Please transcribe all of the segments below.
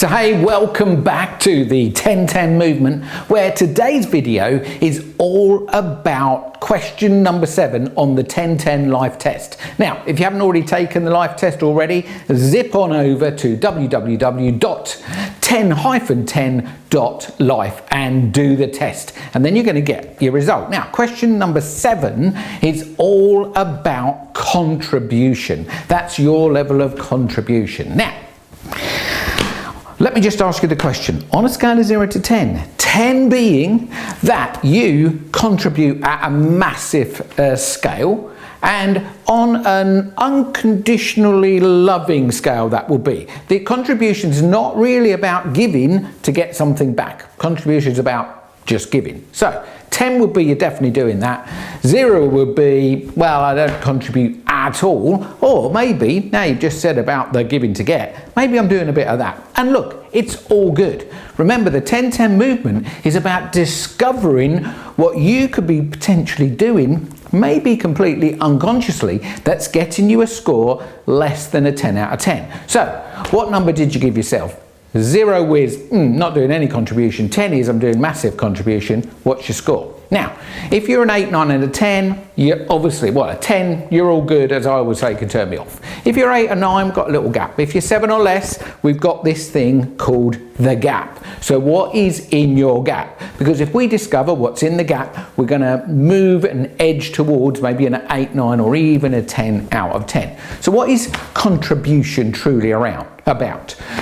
So hey, welcome back to the 10-10 movement, where today's video is all about question number 7 on the 10-10 life test. Now, if you haven't already taken the life test already, zip on over to www.10-10.life and do the test, and then you're going to get your result. Now, question number 7 is all about contribution. That's your level of contribution. Now, let me just ask you the question. On a scale of 0 to 10, 10 being that you contribute at a massive scale, and on an unconditionally loving scale, that will be. The contribution is not really about giving to get something back. Contribution is about just giving. So 10 would be you're definitely doing that. 0 would be, well, I don't contribute at all. Or maybe, now you've just said about the giving to get, maybe I'm doing a bit of that. And look, it's all good. Remember, the 10-10 movement is about discovering what you could be potentially doing, maybe completely unconsciously, that's getting you a score less than a 10 out of 10. So, what number did you give yourself? 0 is not doing any contribution. 10 is I'm doing massive contribution. What's your score? Now, if you're an 8, 9 and a 10, you're obviously, well, a 10, you're all good, as I would say, can turn me off. If you're 8 or 9, we've got a little gap. If you're 7 or less, we've got this thing called the gap. So what is in your gap? Because if we discover what's in the gap, we're going to move and edge towards maybe an 8, 9 or even a 10 out of 10. So what is contribution truly about?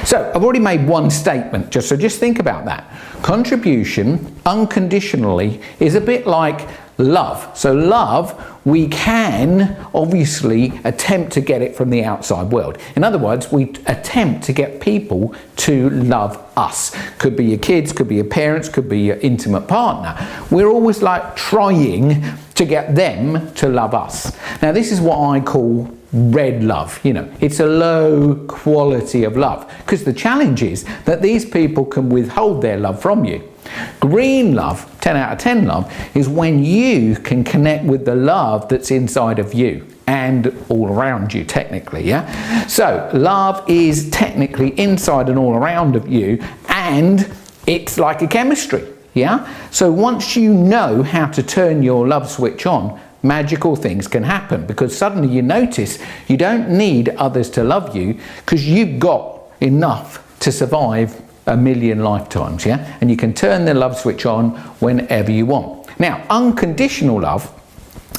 So I've already made one statement, just think about that. Contribution unconditionally is a bit like love. So love, we can obviously attempt to get it from the outside world. In other words, we attempt to get people to love us. Could be your kids, could be your parents, could be your intimate partner. We're always like trying to get them to love us. Now, this is what I call red love. You know, it's a low quality of love, because the challenge is that these people can withhold their love from you. Green love, 10 out of 10 love, is when you can connect with the love that's inside of you and all around you, technically, yeah? So love is technically inside and all around of you, and it's like a chemistry, yeah? So once you know how to turn your love switch on, magical things can happen, because suddenly you notice you don't need others to love you, because you've got enough to survive a million lifetimes, yeah? And you can turn the love switch on whenever you want. Now, unconditional love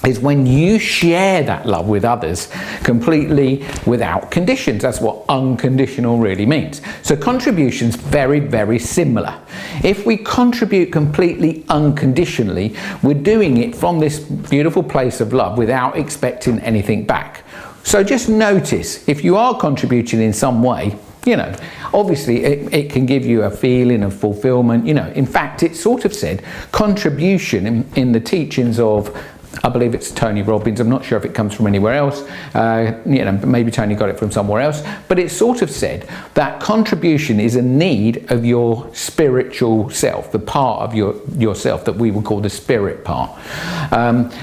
is when you share that love with others completely without conditions. That's what unconditional really means. So contribution's very, very similar. If we contribute completely unconditionally, we're doing it from this beautiful place of love without expecting anything back. So just notice, if you are contributing in some way, you know, obviously it can give you a feeling of fulfillment. You know, in fact, it's sort of said contribution in the teachings of, I believe it's Tony Robbins, I'm not sure if it comes from anywhere else, you know, maybe Tony got it from somewhere else, but it's sort of said that contribution is a need of your spiritual self, the part of yourself that we would call the spirit part.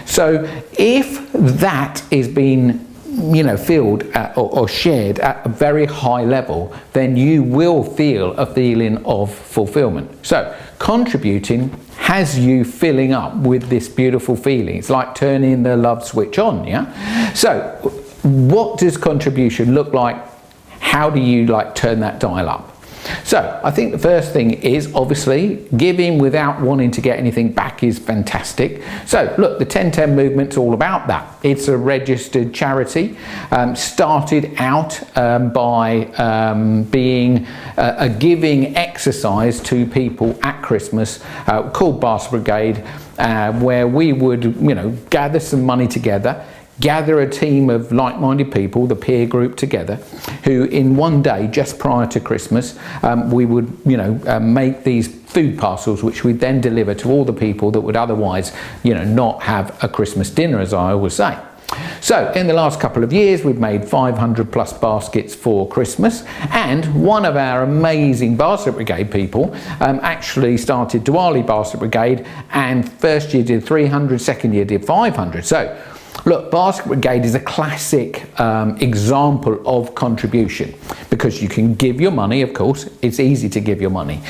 So if that is being, you know, filled or shared at a very high level, then you will feel a feeling of fulfillment. So contributing has you filling up with this beautiful feeling. It's like turning the love switch on, yeah? So what does contribution look like? How do you like turn that dial up? So I think the first thing is obviously giving without wanting to get anything back is fantastic. So look, the 10-10 movement's all about that. It's a registered charity, started out by being a giving exercise to people at Christmas called Basket Brigade, where we would, you know, gather some money together, gather a team of like-minded people, the peer group together, who in one day just prior to Christmas we would, you know, make these food parcels which we'd then deliver to all the people that would otherwise, you know, not have a Christmas dinner, as I always say. So in the last couple of years we've made 500 plus baskets for Christmas, and one of our amazing Basket Brigade people actually started Diwali Basket Brigade, and first year did 300, second year did 500. So Look, Basket Brigade is a classic example of contribution, because you can give your money, of course, it's easy to give your money.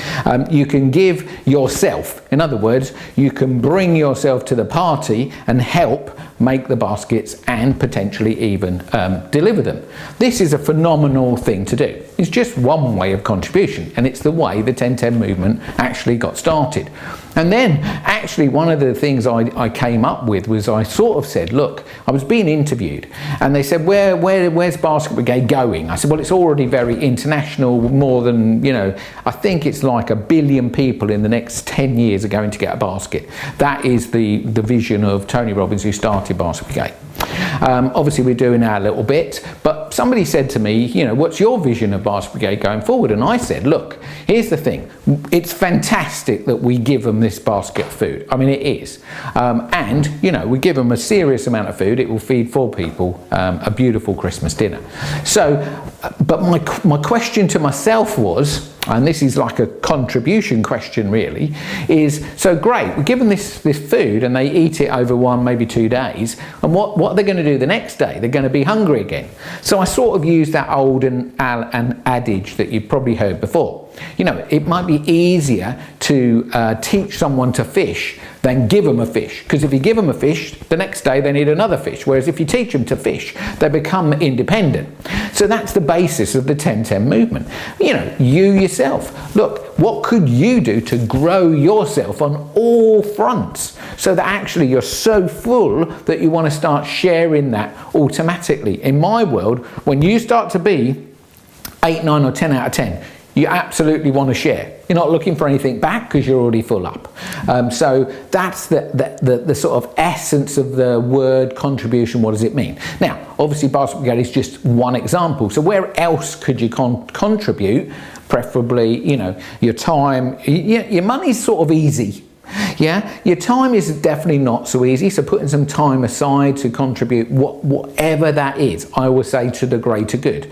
You can give yourself, in other words, you can bring yourself to the party and help make the baskets and potentially even deliver them. This is a phenomenal thing to do. It's just one way of contribution, and it's the way the 10-10 movement actually got started. And then actually one of the things I came up with was, I sort of said, look, I was being interviewed and they said, where's Basket Brigade going? I said, well, it's already very international, more than, you know, I think it's like 1 billion people in the next 10 years are going to get a basket. That is the vision of Tony Robbins, who started Basket Brigade. Obviously we're doing our little bit, but somebody said to me, you know, what's your vision of Basket Brigade going forward? And I said, look, here's the thing, it's fantastic that we give them this basket of food. I mean, it is. And, you know, we give them a serious amount of food. It will feed 4 people a beautiful Christmas dinner. So, but my question to myself was, and this is like a contribution question really, is, so great, we give them this food and they eat it over 1, maybe 2 days, and what are they going to do the next day? They're going to be hungry again. So I sort of used that old an adage that you've probably heard before. You know, it might be easier to teach someone to fish than give them a fish, because if you give them a fish, the next day they need another fish, whereas if you teach them to fish, they become independent. So that's the basis of the 10-10 movement. You know, you yourself, look, what could you do to grow yourself on all fronts, so that actually you're so full that you want to start sharing that automatically? In my world, when you start to be 8, 9 or 10 out of 10, you absolutely want to share. You're not looking for anything back because you're already full up. So that's the sort of essence of the word contribution. What does it mean? Now, obviously Basket Brigade is just one example. So where else could you contribute? Preferably, you know, your time. Your money's sort of easy. Yeah, your time is definitely not so easy, so putting some time aside to contribute, whatever that is, I would say, to the greater good.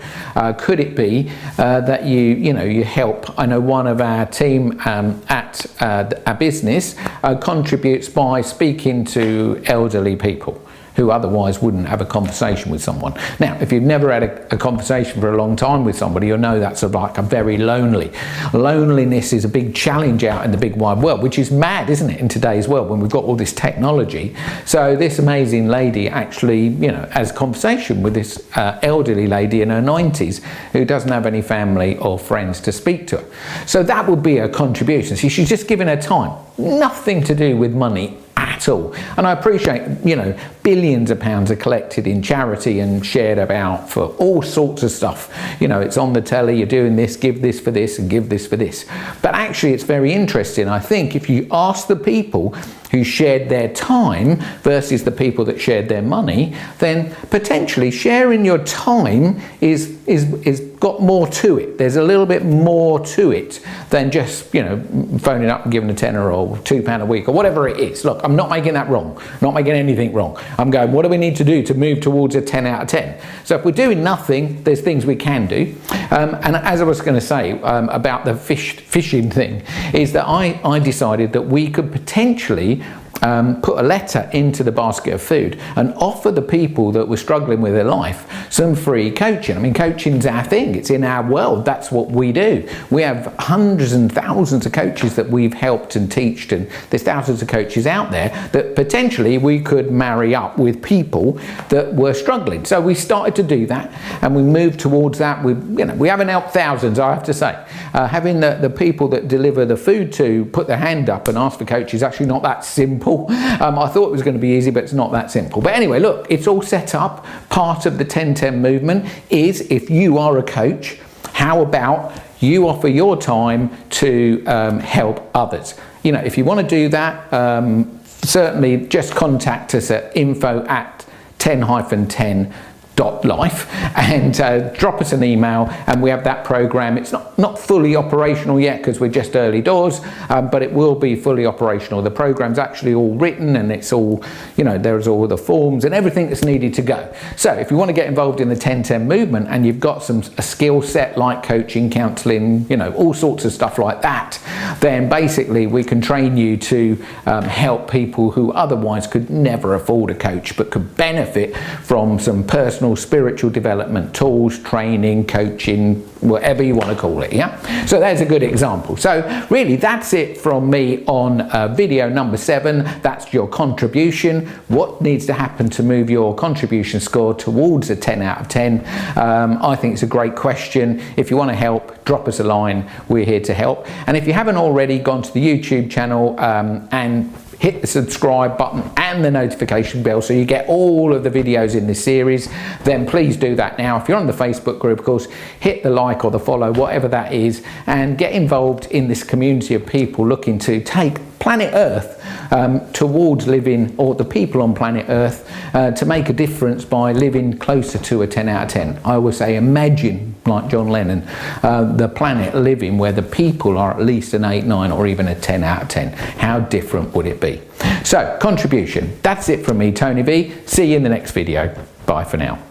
Could it be that you help? I know one of our team at our business contributes by speaking to elderly people who otherwise wouldn't have a conversation with someone. Now, if you've never had a conversation for a long time with somebody, you'll know that's like a very lonely. Loneliness is a big challenge out in the big wide world, which is mad, isn't it, in today's world when we've got all this technology. So this amazing lady actually, you know, has a conversation with this elderly lady in her 90s who doesn't have any family or friends to speak to her. So that would be a contribution. See, she's just giving her time, nothing to do with money at all. And I appreciate, you know, billions of pounds are collected in charity and shared about for all sorts of stuff. You know, it's on the telly, you're doing this, give this for this and give this for this. But actually it's very interesting, I think, if you ask the people who shared their time versus the people that shared their money, then potentially sharing your time is got more to it. There's a little bit more to it than just, you know, phoning up and giving a tenner or £2 a week or whatever it is. Look, I'm not making that wrong, not making anything wrong. I'm going, what do we need to do to move towards a 10 out of 10? So if we're doing nothing, there's things we can do. And as I was going to say about the fishing thing, is that I decided that we could potentially put a letter into the basket of food and offer the people that were struggling with their life some free coaching. I mean, coaching's our thing, it's in our world, that's what we do. We have hundreds and thousands of coaches that we've helped and taught, and there's thousands of coaches out there that potentially we could marry up with people that were struggling. So we started to do that and we moved towards that. We haven't helped thousands, I have to say. Having the people that deliver the food to put their hand up and ask for coaches is actually not that simple. I thought it was going to be easy, but it's not that simple. But anyway, look, it's all set up. Part of the 10-10 movement is, if you are a coach, how about you offer your time to help others? You know, if you want to do that, certainly just contact us at info@10-10 life, and drop us an email, and we have that program. It's not fully operational yet because we're just early doors, but it will be fully operational. The program's actually all written, and it's all, there's all the forms and everything that's needed to go. So if you want to get involved in the 10-10 movement and you've got a skill set like coaching, counselling, all sorts of stuff like that, then basically we can train you to help people who otherwise could never afford a coach but could benefit from some personal spiritual development tools, training, coaching, whatever you want to call it. So there's a good example. So really that's it from me on video number 7. That's your contribution. What needs to happen to move your contribution score towards a 10 out of 10? I think it's a great question. If you want to help, drop us a line. We're here to help. And if you haven't already gone to the YouTube channel and hit the subscribe button and the notification bell so you get all of the videos in this series, then please do that now. If you're on the Facebook group, of course, hit the like or the follow, whatever that is, and get involved in this community of people looking to take planet Earth towards living, or the people on planet Earth, to make a difference by living closer to a 10 out of 10. I always say, imagine, like John Lennon, the planet living where the people are at least an 8, 9 or even a 10 out of 10. How different would it be? So, contribution. That's it from me, Tony V. See you in the next video. Bye for now.